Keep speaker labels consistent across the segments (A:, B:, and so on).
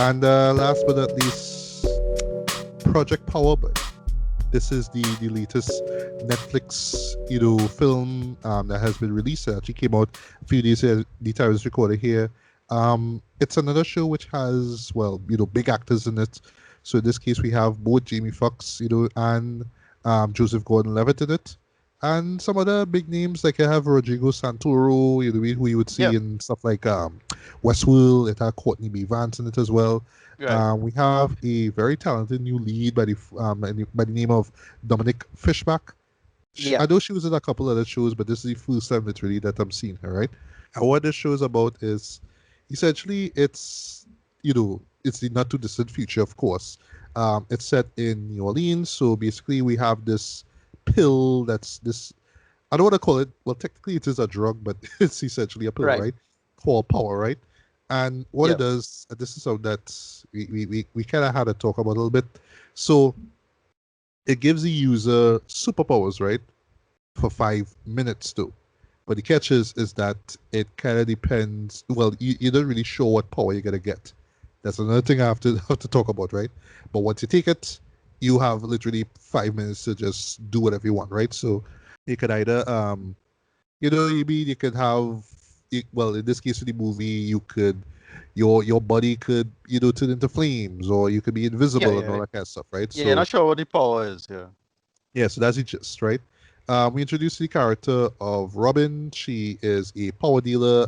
A: And last but not least, Project Power. But this is the latest Netflix film that has been released. It actually came out a few days after the time it's recorded here. It's another show which has big actors in it. So in this case, we have both Jamie Foxx, and Joseph Gordon-Levitt in it, and some other big names like I have Rodrigo Santoro, who you would see
B: Yeah.
A: in stuff like Westworld. It had Courtney B. Vance in it as well.
B: Right.
A: We have a very talented new lead by the name of Dominique Fishback.
B: Yeah.
A: I know she was in a couple other shows, but this is the first time literally that I'm seeing her, right? And what this show is about is essentially it's the not too distant future, of course. It's set in New Orleans, so basically we have this pill that's this. I don't want to call it. Well, technically it is a drug, but it's essentially a pill,
B: Right.
A: right? Called power, right? And what
B: Yeah.
A: it does, this is something that we kind of had to talk about a little bit. So it gives the user superpowers, right? For 5 minutes too. But the catch is that it kind of depends. Well, you're not really sure what power you're gonna get. That's another thing I have to have to talk about, right? But once you take it, you have literally 5 minutes to just do whatever you want, right? So you could either you could have well, in this case of the movie, you could your body could turn into flames, or you could be invisible and all
B: Yeah.
A: that kind of stuff, right?
B: Yeah.
A: So
B: Not sure what the power is. Yeah.
A: yeah, so that's the gist, right? We introduce the character of Robin. She is a power dealer.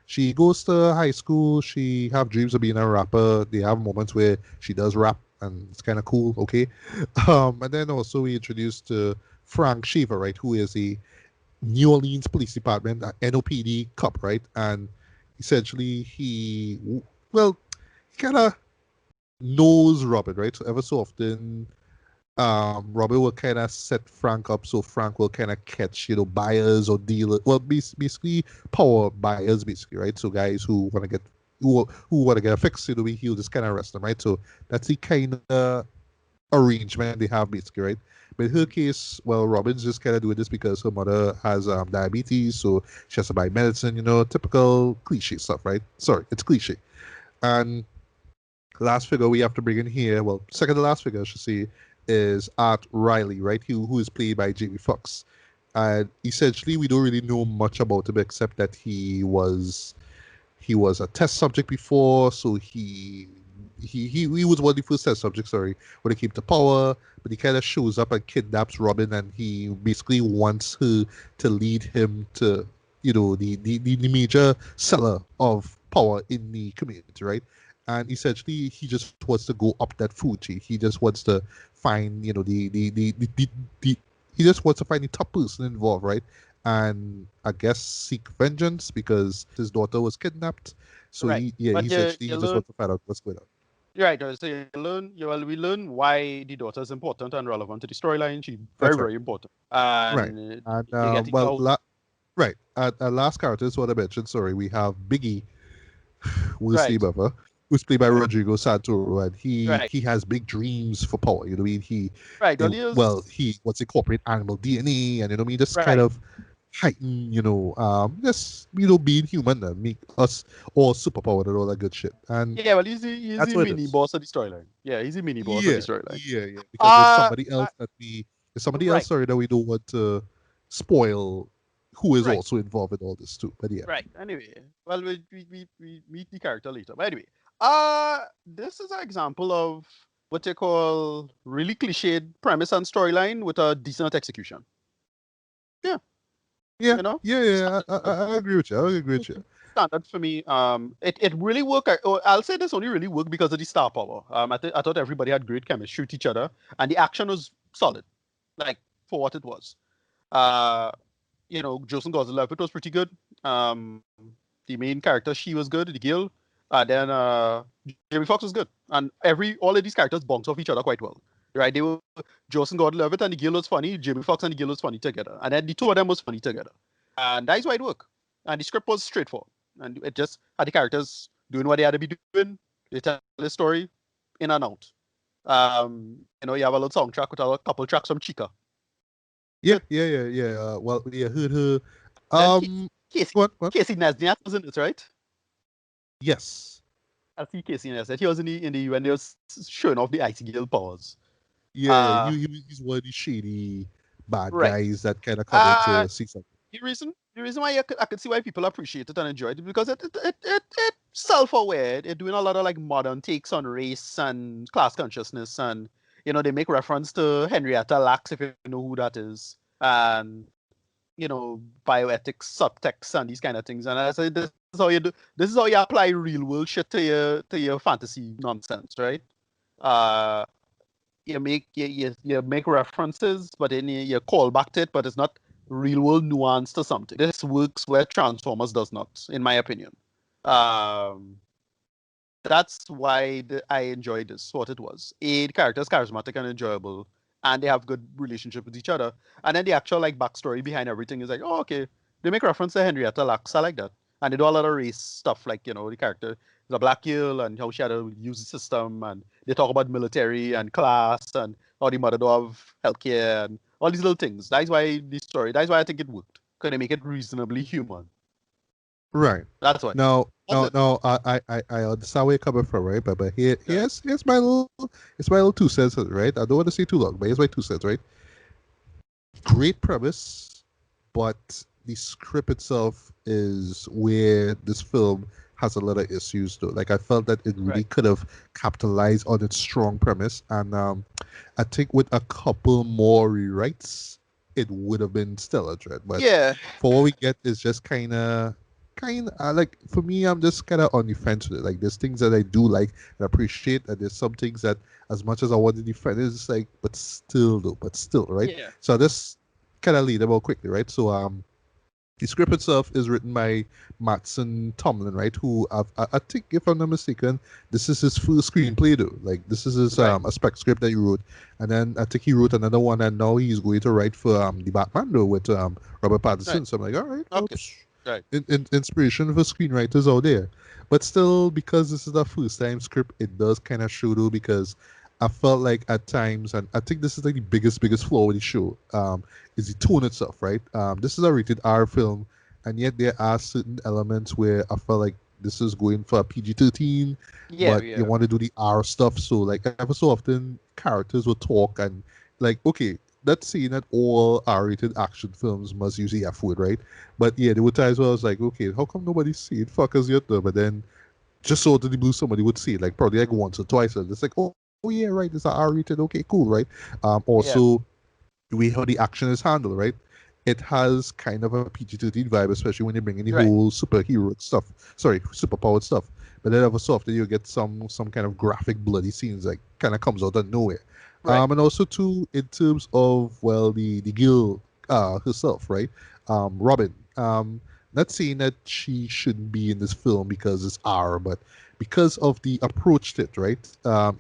A: She goes to high school. She have dreams of being a rapper. They have moments where she does rap, and it's kind of cool. Okay, and then also we introduced to Frank Shaver, right, who is a New Orleans Police Department, NOPD cop, right, and essentially he kind of knows Robin, right? So ever so often Robin will kind of set Frank up so Frank will kind of catch, buyers or dealers. Well, basically power buyers, basically, right? So guys who want to get who want to get a fix, he'll just kind of arrest them, right? So that's the kind of arrangement they have, basically, right? But in her case, well, Robin's just kind of doing this because her mother has diabetes, so she has to buy medicine, typical cliche stuff, right? Sorry, it's cliche. And last figure we have to bring in here, well, second to last figure, I should say, is Art Riley, right? Who is played by Jamie Foxx. And essentially, we don't really know much about him except that he was a test subject before, so he was one of the first test subjects, sorry, when it came to power, but he kind of shows up and kidnaps Robin, and he basically wants her to lead him to, the major seller of power in the community, right? And essentially, he just wants to go up that food chain. He just wants to find, the he just wants to find the top person involved, right? And I guess seek vengeance because his daughter was kidnapped. So
B: Right.
A: he
B: But
A: essentially
B: you
A: just
B: learn.
A: wants to find out what's going on.
B: Right. So we learn why the daughter is important and relevant to the storyline. She's very,
A: That's right.
B: very important.
A: Right.
B: And
A: And
B: you get it
A: well,
B: out.
A: right. Last character is what I mentioned. Sorry, we have Biggie, Wesley
B: Right.
A: Buffer, who's played by Rodrigo Santoro, and he
B: Right.
A: he has big dreams for power. You know what I mean?
B: Right. Well, he is.
A: He wants to incorporate animal DNA, and just kind
B: Right.
A: of heighten, just being human and make us all superpowered and all that good shit. And
B: Yeah. Well, he's
A: that's
B: the
A: what it
B: mini
A: is.
B: boss of the storyline. Yeah. He's the mini boss of the
A: Yeah,
B: storyline.
A: yeah. Because
B: Uh,
A: there's somebody else,
B: right.
A: sorry, that we don't want to spoil, who is
B: Right.
A: also involved in all this too. But yeah,
B: Right. Anyway, well, we meet the character later. But anyway, this is an example of what they call really cliched premise and storyline with a decent execution. Yeah,
A: yeah,
B: you know,
A: yeah. I agree with you. I agree with you.
B: standard for me. It really worked. I'll say this only really worked because of the star power. I thought everybody had great chemistry with each other, and the action was solid, like for what it was. Uh, Joseph Gordon-Levitt was pretty good. The main character, she was good, the girl. Then Jamie Foxx was good, and all of these characters bounce off each other quite well. Right? They were Joseph Gordon-Levitt and the girl was funny. Jamie Foxx and the girl was funny together, and then the two of them was funny together, and that's why it worked. And the script was straightforward, and it just had the characters doing what they had to be doing. They tell the story in and out. You have a little soundtrack with a couple tracks from Chica.
A: Yeah, yeah. Well, yeah, heard her.
B: Then Casey,
A: What?
B: Casey Neistat was in it, right?
A: Yes.
B: I see Casey Neistat. He was in the when they was showing off the Icy Girl powers.
A: Yeah,
B: Uh,
A: he's one of these shady bad
B: right.
A: guys that kind of come in
B: Uh,
A: to see something.
B: the reason why I could see why people appreciate it and enjoy it because it self-aware. They're doing a lot of like modern takes on race and class consciousness, and they make reference to Henrietta Lacks, if you know who that is, and bioethics subtext and these kind of things. And I say this is how you do. This is how you apply real world shit to your fantasy nonsense, right? Uh, you make references, but then you call back to it, but it's not real world nuance to something. This works where Transformers does not, in my opinion. Um, that's why I enjoyed this. What it was, the characters charismatic and enjoyable, and they have good relationship with each other. And then the actual like backstory behind everything is like, oh, okay, they make reference to Henrietta Lacks. I like that, and they do a lot of race stuff, like the character is a black girl and how she had to use the system, and they talk about military and class and how the mother do have healthcare and all these little things. That's why the story. That's why I think it worked. Because they make it reasonably human.
A: Right.
B: That's why.
A: No,
B: That's it.
A: I understand where you're coming from, right? But
B: Yeah.
A: here's my little two cents, right? I don't want to say too long, but here's my 2 cents, right? Great premise, but the script itself is where this film has a lot of issues though. Like I felt that it really
B: Right.
A: could have capitalized on its strong premise, and I think with a couple more rewrites, it would have been stellar, Dread. But
B: Yeah.
A: for what we get is just kind of like for me, I'm just kind of on the fence with it. Like there's things that I do like and appreciate, and there's some things that as much as I want to defend, it's just like, but still, right?
B: Yeah.
A: So I just kind of lead about quickly, right? So the script itself is written by Matson Tomlin, right? Who I think, if I'm not mistaken, this is his first screenplay though. Like this is his
B: Right.
A: a spec script that he wrote, and then I think he wrote another one, and now he's going to write for the Batman though with Robert
B: Right.
A: Pattinson. So I'm like, all right, well,
B: Okay. Right.
A: inspiration for screenwriters out there. But still, because this is the first time script, it does kind of show though, because I felt like at times, and I think this is like the biggest flaw with the show, is the tone itself, right? This is a rated R film, and yet there are certain elements where I felt like this is going for a PG-13,
B: Yeah.
A: but you
B: Yeah.
A: want to do the R stuff. So like ever so often, characters will talk and like, okay, that's saying that all R-rated action films must use the F word, right? But yeah, there were times where I was like, okay, how come nobody's saying fuckers yet though? But then just so to the blue, somebody would see it, like probably like once or twice, and it's like, oh yeah, right, it's a R-rated, okay, cool, right?
B: Yeah.
A: Also, the way how the action is handled, right? It has kind of a PG-13 vibe, especially when you bring in the
B: Right.
A: whole superhero stuff, sorry, superpowered stuff. But then ever so often you get some kind of graphic, bloody scenes that kind of comes out of nowhere.
B: Right.
A: And also too, in terms of well, the girl herself, right? Robin. Not saying that she shouldn't be in this film because it's R, but because of the approach to it, right?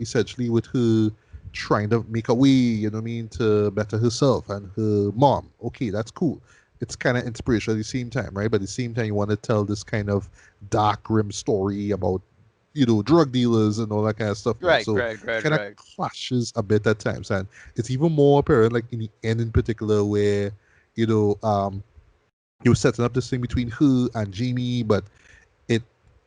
A: Essentially with her trying to make a way, you know what I mean, to better herself and her mom. Okay, that's cool. It's kind of inspirational at the same time, right? But at the same time, you want to tell this kind of dark, grim story about, drug dealers and all that kind of stuff. Like,
B: Right.
A: so
B: Right.
A: it
B: Right.
A: kind of
B: Right.
A: clashes a bit at times. And it's even more apparent, like in the end in particular, where, you know, um, he was setting up this thing between her and Jamie, but it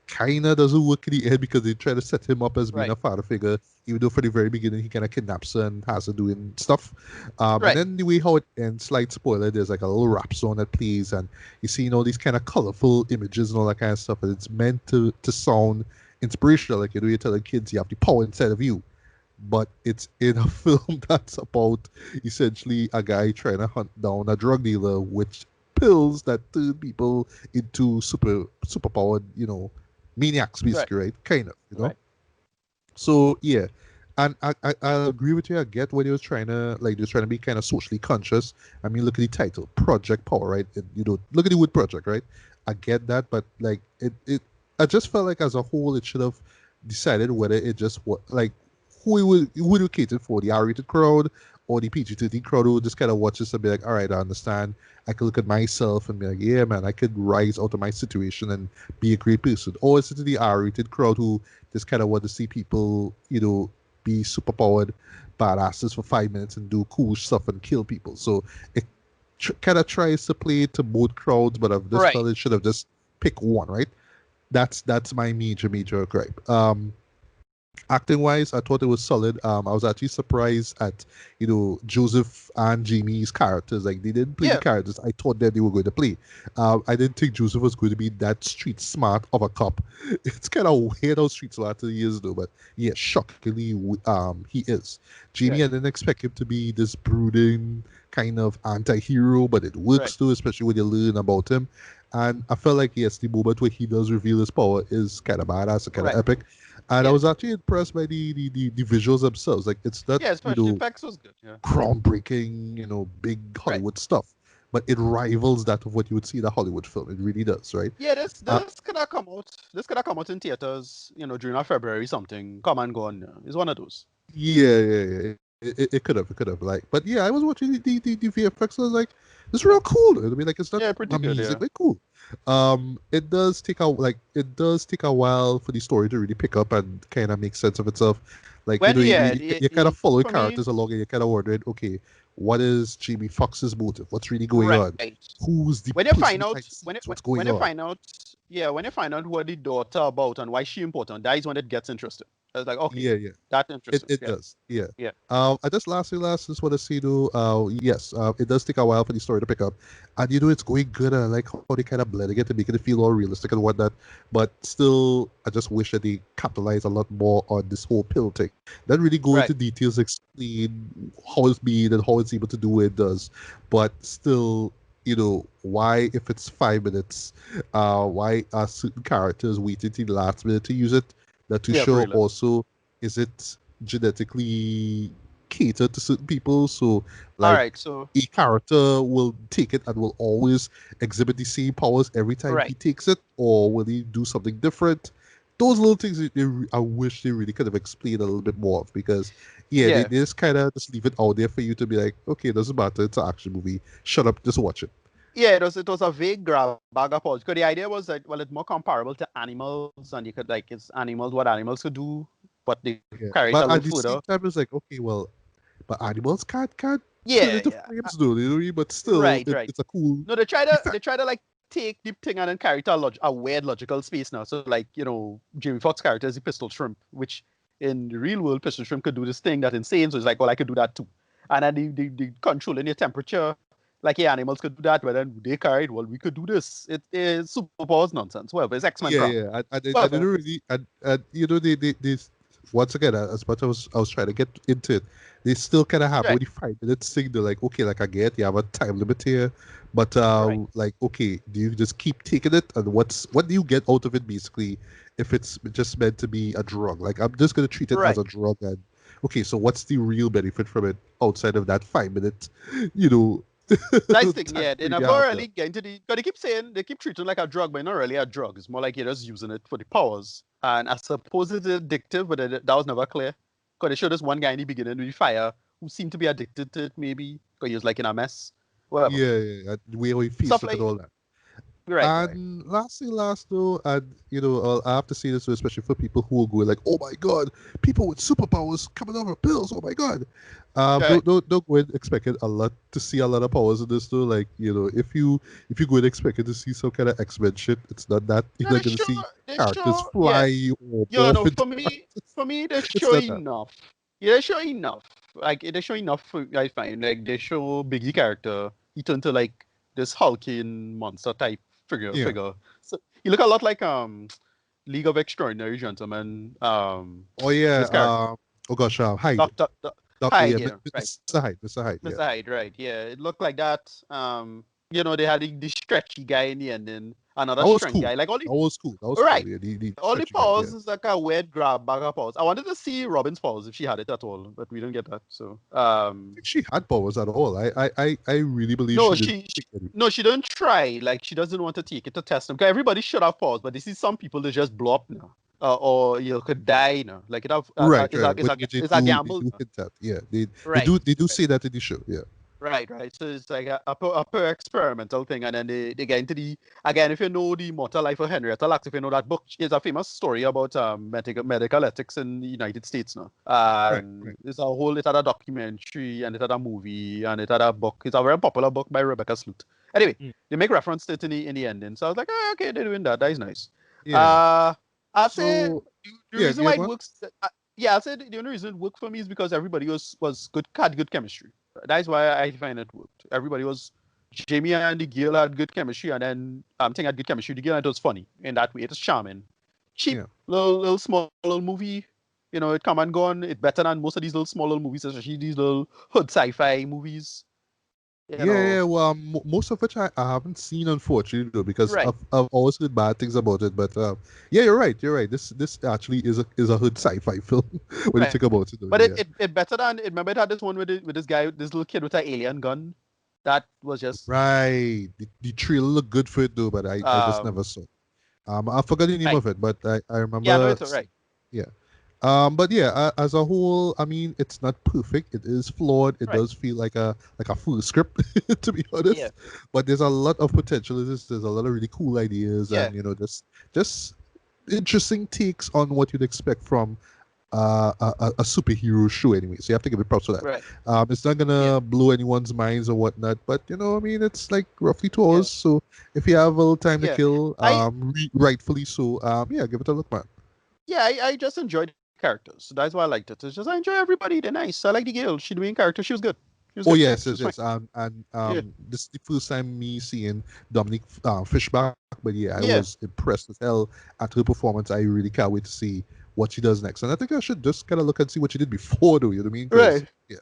A: kind of doesn't work in the end because they try to set him up as being
B: Right.
A: a father figure, even though for the very beginning he kind of kidnaps her and has her doing stuff. And
B: Right.
A: then the way how it ends, slight spoiler, there's like a little rap song that plays, and you see all these kind of colorful images and all that kind of stuff, and it's meant to sound inspirational, like you're telling kids you have the power inside of you. But it's in a film that's about essentially a guy trying to hunt down a drug dealer, which pills that turn people into superpowered, maniacs
B: Right.
A: basically, right? Kind of.
B: Right.
A: So yeah. And I agree with you. I get what he was trying to like. He was trying to be kind of socially conscious. I mean, look at the title, Project Power, right? Look at the word project, right? I get that, but like I just felt like as a whole, it should have decided whether it just what like who would cater for, the R-rated crowd or the PG-13 crowd who just kind of watches and be like, all right, I understand. I could look at myself and be like, yeah, man, I could rise out of my situation and be a great person. Or is it the R-rated crowd who just kind of want to see people, be superpowered badasses for 5 minutes and do cool stuff and kill people. So it kind of tries to play to both crowds, but I've just
B: Right.
A: felt it should have just picked one, right? That's my major gripe. Acting wise, I thought it was solid. I was actually surprised at Joseph and Jamie's characters. Like they didn't play the
B: Yeah.
A: characters I thought that they were going to play. I didn't think Joseph was going to be that street smart of a cop. It's kind of weird how street smart he is though, but yeah, shockingly he is. Jamie,
B: Right.
A: I didn't expect him to be this brooding kind of anti-hero, but it works
B: Right.
A: too, especially when you learn about him. And I felt like yes, the moment where he does reveal his power is kind of badass and kind of
B: Right.
A: epic. And I
B: Yeah.
A: was actually impressed by the visuals themselves. Like it's not,
B: Yeah. Special effects was good. Yeah.
A: groundbreaking, big
B: Right.
A: Hollywood stuff, but it rivals that of what you would see in a Hollywood film. It really does, right?
B: Yeah. This
A: Uh,
B: this could have come out. This could have come out in theaters. During our February something. Come and gone. It's one of those.
A: yeah. It could have, like, but yeah, I was watching the VFX. I was like, this is real cool. I mean, like, it's not
B: Yeah. Pretty good.
A: amazing,
B: Yeah.
A: but cool. It does take a while for the story to really pick up and kind of make sense of itself. Like,
B: When yeah.
A: you kind of following
B: For me.
A: characters along, and you're kind of wondering, okay, what is Jamie Foxx's motive? What's really going on?
B: Right.
A: Who's the
B: When you
A: person
B: find out
A: behind the
B: when
A: scenes?
B: it,
A: What's
B: when
A: going
B: you
A: on?
B: find out when you find out what the daughter about and why she important, that is when it gets interesting. It's like, okay,
A: Yeah.
B: that's
A: It
B: interesting.
A: it
B: Yeah.
A: does, yeah.
B: Yeah.
A: I just last want to say though, yes, it does take a while for the story to pick up, and it's going good. I like how they kind of blending it to make it feel all realistic and whatnot. But still, I just wish that they capitalize a lot more on this whole pill thing. Then really go
B: Right.
A: into details, explain how it's made and how it's able to do what it does. But still, why if it's 5 minutes, why are certain characters waiting till the last minute to use it? That to
B: Yeah, for
A: show
B: real.
A: also is it genetically catered to certain people, so
B: All
A: like
B: right. So
A: a character will take it and will always exhibit the same powers every time he
B: right.
A: takes it, or will he do something different? Those little things I wish they really could have explained a little bit more of, because yeah, they
B: Yeah.
A: just kind of just leave it out there for you to be like, okay, it doesn't matter, it's an action movie, shut up, just watch it.
B: Yeah, it was a vague grab bag approach. Because the idea was that it's more comparable to animals, and you could it's animals what animals could do, but they
A: Yeah,
B: carry it a
A: but
B: little
A: at the same
B: further.
A: time it's like, okay, well, but animals can't turn
B: Yeah,
A: into
B: yeah.
A: flames though, you know what I mean? But still,
B: Right, right.
A: it's a cool
B: No, they try to
A: effect.
B: take the thing and then carry it to a weird logical space now. So Jamie Foxx character is the pistol shrimp, which in the real world pistol shrimp could do this thing that's insane. So it's like, well, I could do that too. And then the controlling your temperature, like yeah, animals could do that, but then they carried, well, we could do this. It is superpowers nonsense. Whatever, it's X-Men
A: Yeah,
B: crap.
A: yeah. I didn't
B: Whatever.
A: really, and they once again, as much as I was trying to get into it, they still kind of have
B: Right,
A: only 5 minutes thing. They're like, okay, like I get you have a time limit here, but
B: right.
A: like, okay, do you just keep taking it, and what do you get out of it basically? If it's just meant to be a drug, like I'm just gonna treat it as
B: Right.
A: a drug, and okay, so what's the real benefit from it outside of that 5 minute, you know,
B: Nice thing,
A: time
B: yeah. They
A: frame you
B: never
A: have there?
B: really get into the. Because they keep saying they keep treating it like a drug, but not really a drug. It's more like you're just using it for the powers. And I suppose it's addictive, but that was never clear. Because they showed us one guy in the beginning with the fire who seemed to be addicted to it, maybe because he was like in a mess. Whatever.
A: Yeah. The way how he feels
B: Stuff
A: it and
B: like
A: all that.
B: right.
A: And last though, and I have to say this, especially for people who will go like, "Oh my God, people with superpowers coming over pills! Oh my God!"
B: Right.
A: Don't go and expecting a lot to see a lot of powers in this though. Like if you go and expecting to see some kind of X-Men shit, it's not that. You're
B: No,
A: not gonna see
B: they
A: characters
B: show, yeah.
A: fly or
B: Yeah,
A: morph
B: no,
A: into
B: for me, they
A: it's
B: show
A: not that.
B: enough. Yeah, they show enough. Like they show enough. I find like they show Biggie character. He turned to like this hulking monster type figure.
A: Yeah.
B: Figure. So he look a lot like League of Extraordinary Gentlemen.
A: Oh yeah.
B: This character,
A: Oh gosh. Hyde.
B: Doctor
A: Yeah.
B: Hyde. Yeah, right.
A: Mr. Hyde. Mr. Hyde. Yeah.
B: Mr. Hyde, right? Yeah, it looked like that. They had the stretchy guy in the end, and another
A: That was
B: strength
A: cool.
B: guy. Like all the
A: That was cool. That was cool.
B: right.
A: Yeah. The
B: All the
A: stretchy guy. Yeah.
B: powers is like a weird grab bag of powers. I wanted to see Robin's powers if she had it at all, but we didn't get that. So
A: Think she had powers at all. I really believe
B: no,
A: she didn't take any.
B: no, she don't try. Like she doesn't want to take it to test them. Because everybody should have powers, but this is some people that just blow up now. Or you could die now.
A: Right,
B: it's a
A: right.
B: it's a
A: Which
B: it's a
A: they
B: gamble
A: do
B: now.
A: hint at. Yeah, they
B: Right.
A: do say that in the show. Yeah.
B: Right, right. So it's like a per experimental thing, and then they get into the again. If you know the Mortal Life of Henrietta Lacks, if you know that book, is a famous story about medical ethics in the United States now.
A: Right,
B: And
A: right.
B: it had a documentary, and it had a movie, and it had a book. It's a very popular book by Rebecca Sloot. Anyway,
A: Mm.
B: they make reference to it in the ending. So I was like, oh, okay, they're doing that. That is nice.
A: Yeah.
B: Uh, I'll say
A: So
B: the
A: yeah,
B: reason
A: yeah,
B: why
A: go
B: it
A: on.
B: works. Yeah, I'll say the only reason it worked for me is because everybody was good, had good chemistry. That's why I find it worked. Everybody was Jamie and the girl had good chemistry, and then Ting had good chemistry. The girl, and it was funny in that way. It was charming, cheap
A: Yeah.
B: little small little movie. You know, it come and go on. It's better than most of these little small little movies, especially these little hood sci-fi movies. You
A: Yeah,
B: know,
A: yeah. Well, most of which I haven't seen, unfortunately, though, because
B: right?
A: I've always heard bad things about it. But yeah, you're right. You're right. This actually is a hood sci-fi film when you
B: Right.
A: think about it, though.
B: But
A: Yeah.
B: it better than it. Remember it had this one with this guy, this little kid with an alien gun. That was just
A: Right. The trailer looked good for it, though, but I just never
B: um
A: saw. I forgot the name
B: right.
A: of it, but I
B: Yeah, no,
A: remember.
B: it's all right.
A: Yeah. But yeah, as a whole, I mean, it's not perfect. It is flawed. It
B: Right.
A: does feel like a full script, to be
B: Yeah.
A: honest. But there's a lot of potential. There's a lot of really cool ideas,
B: Yeah.
A: and just interesting takes on what you'd expect from a superhero show anyway. So you have to give it props for that.
B: Right.
A: It's not
B: Yeah.
A: gonna blow anyone's minds or whatnot, but I mean, it's like roughly 2 hours.
B: Yeah.
A: So if you have a little time to
B: Yeah.
A: kill,
B: I
A: rightfully so, yeah, give it a look, man.
B: yeah, I just enjoyed the characters. That's why I liked it. It's just I enjoy everybody. They're nice. I like the girl. She the main character. She was good. She was
A: Oh
B: good.
A: yes,
B: She
A: yes,
B: was fine.
A: yes. And
B: Yeah.
A: this is the first time me seeing Dominique Fishback, but yeah, I
B: Yeah.
A: was impressed as hell at her performance. I really can't wait to see what she does next, and I think I should just kind of look and see what she did before, though. You know what I mean? Because
B: Right.
A: yeah.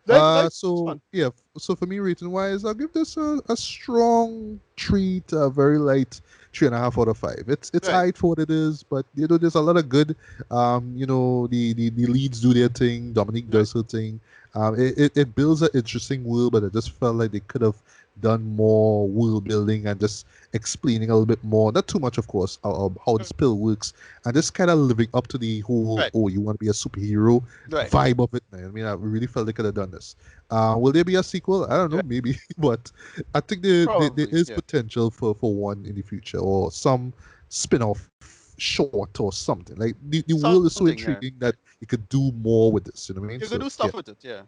B: That's
A: So
B: fun.
A: yeah, so for me, rating wise, I'll give this a strong treat, a very light 3.5 out of 5. It's
B: Right.
A: high for what it is, but there's a lot of good. The leads do their thing. Dominique
B: Right.
A: does her thing. It builds an interesting world, but I just felt like they could have done more world building and just explaining a little bit more. Not too much, of course, of how this pill works, and just kind of living up to the whole
B: Right.
A: "oh, you want to be a superhero"
B: Right.
A: vibe of it, man. I mean, I really felt they could have done this. Will there be a sequel? I don't know,
B: Right.
A: maybe, but I think there
B: Probably.
A: is
B: Yeah.
A: potential for one in the future or some spin-off short or something. Like the world is so
B: Something. Yeah.
A: intriguing that you could do more with this. You know what I mean?
B: You could
A: So
B: do
A: yeah,
B: stuff with it. Yeah.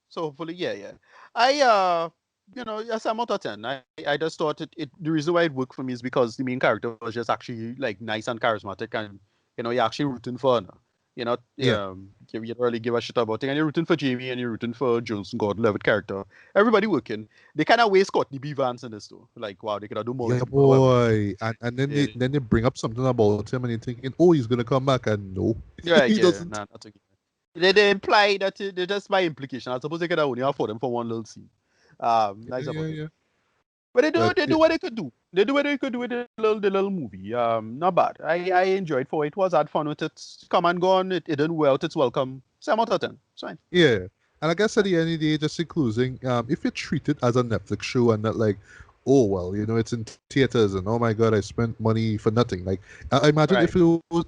B: So hopefully, yeah, yeah. I yes, I'm out of 10. I just thought the reason why it worked for me is because the main character was just actually like nice and charismatic, and you're actually rooting for her. You know,
A: yeah,
B: you don't really give a shit about it, and you're rooting for Jamie and you're rooting for Jones Gordon-Levitt character. Everybody working. They kind of waste Courtney B. Vance in this though. Like wow, they could have done more with
A: yeah,
B: him. However,
A: boy. And then
B: yeah,
A: they bring up something about him, and you're thinking, oh, he's gonna come back, and no,
B: right,
A: he
B: yeah,
A: doesn't.
B: nah, not again. They imply that they just by implication. I suppose they could have only afford them for one little scene.
A: Yeah,
B: Nice
A: yeah,
B: about it.
A: yeah.
B: But
A: But
B: they do what they could do. They do what they could do with the little movie. Not bad. I enjoyed for it. Was had fun with it. Come and go on. It didn't wear out its welcome. 7 out of 10. It's fine.
A: yeah, and I guess at the end of the day, just in closing, if you treat it as a Netflix show and not like, oh well, it's in theaters and oh my god, I spent money for nothing. Like, I imagine
B: Right.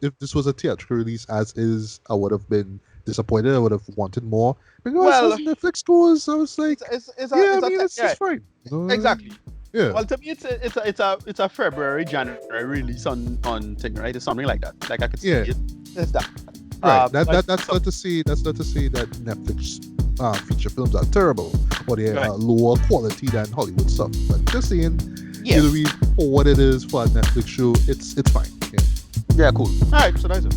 A: if this was a theatrical release as is, I would have been disappointed. I would have wanted more. But as
B: Well,
A: Netflix goes, I was like, yeah, I mean, it's
B: yeah,
A: fine.
B: exactly.
A: Yeah,
B: Well, to me, it's a February January release on thing, right? It's something like that. Like I could see
A: yeah.
B: it. It's that.
A: Right.
B: But
A: That's
B: so,
A: not to say that Netflix feature films are terrible or they're
B: right.
A: lower quality than Hollywood stuff. But just saying,
B: Yeah.
A: for what it is for a Netflix show, it's fine. Yeah.
B: Yeah. Cool. All right. So that's it.